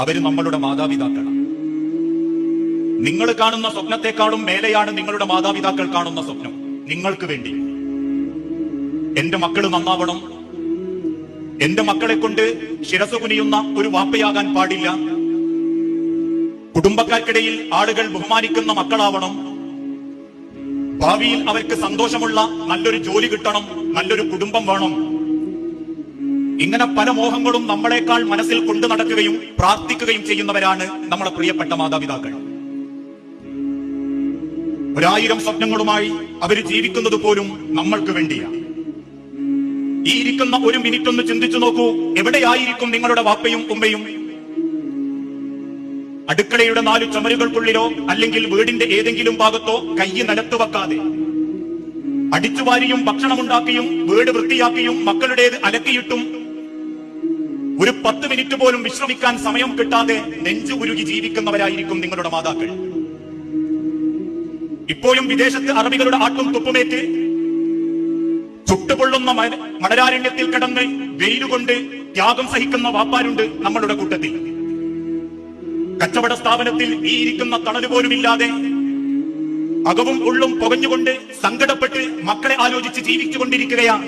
അവര് നമ്മളുടെ മാതാപിതാക്കളാണ്. നിങ്ങൾ കാണുന്ന സ്വപ്നത്തെക്കാളും മേലെയാണ് നിങ്ങളുടെ മാതാപിതാക്കൾ കാണുന്ന സ്വപ്നം. നിങ്ങൾക്ക് വേണ്ടി എന്റെ മക്കള് നന്നാവണം, എന്റെ മക്കളെ കൊണ്ട് ശിരസ് കുനിയുന്ന ഒരു വാപ്പയാകാൻ പാടില്ല, കുടുംബക്കാർക്കിടയിൽ ആളുകൾ ബഹുമാനിക്കുന്ന മക്കളാവണം, ഭാവിയിൽ അവർക്ക് സന്തോഷമുള്ള നല്ലൊരു ജോലി കിട്ടണം, നല്ലൊരു കുടുംബം വേണം. ഇങ്ങനെ പല മോഹങ്ങളും നമ്മളെക്കാൾ മനസ്സിൽ കൊണ്ടു നടക്കുകയും പ്രാർത്ഥിക്കുകയും ചെയ്യുന്നവരാണ് നമ്മളെ പ്രിയപ്പെട്ട മാതാപിതാക്കൾ. 1000 സ്വപ്നങ്ങളുമായി അവര് ജീവിക്കുന്നത് പോലും നമ്മൾക്ക് വേണ്ടിയാണ്. ഈ ഇരിക്കുന്ന ഒരു മിനിറ്റ് ഒന്ന് ചിന്തിച്ചു നോക്കൂ, എവിടെയായിരിക്കും നിങ്ങളുടെ വാപ്പയും ഉമ്മയും? അടുക്കളയുടെ 4 ചുമരുകൾക്കുള്ളിലോ അല്ലെങ്കിൽ വീടിന്റെ ഏതെങ്കിലും ഭാഗത്തോ കൈ നിലത്ത് വെക്കാതെ അടിച്ചുവാരിയും ഭക്ഷണമുണ്ടാക്കിയും വീട് വൃത്തിയാക്കിയും മക്കളുടേത് അലക്കിയിട്ടും ഒരു 10 മിനിറ്റ് പോലും വിശ്രമിക്കാൻ സമയം കിട്ടാതെ നെഞ്ചു ഉരുകി ജീവിക്കുന്നവരായിരിക്കും നിങ്ങളുടെ മാതാക്കൾ. ഇപ്പോഴും വിദേശത്ത് അറബികളുടെ ആട്ടും തുപ്പുമേറ്റ് ചുട്ടുപൊള്ളുന്ന മണരാരണ്യത്തിൽ കിടന്ന് വെയിലുകൊണ്ട് ത്യാഗം സഹിക്കുന്ന വാപ്പാരുണ്ട് നമ്മളുടെ കൂട്ടത്തിൽ. കച്ചവട സ്ഥാപനത്തിൽ ഈ ഇരിക്കുന്ന തണല് പോലുമില്ലാതെ അകവും ഉള്ളും പുകഞ്ഞുകൊണ്ട് സങ്കടപ്പെട്ട് മക്കളെ ആലോചിച്ച് ജീവിച്ചുകൊണ്ടിരിക്കുകയാണ്.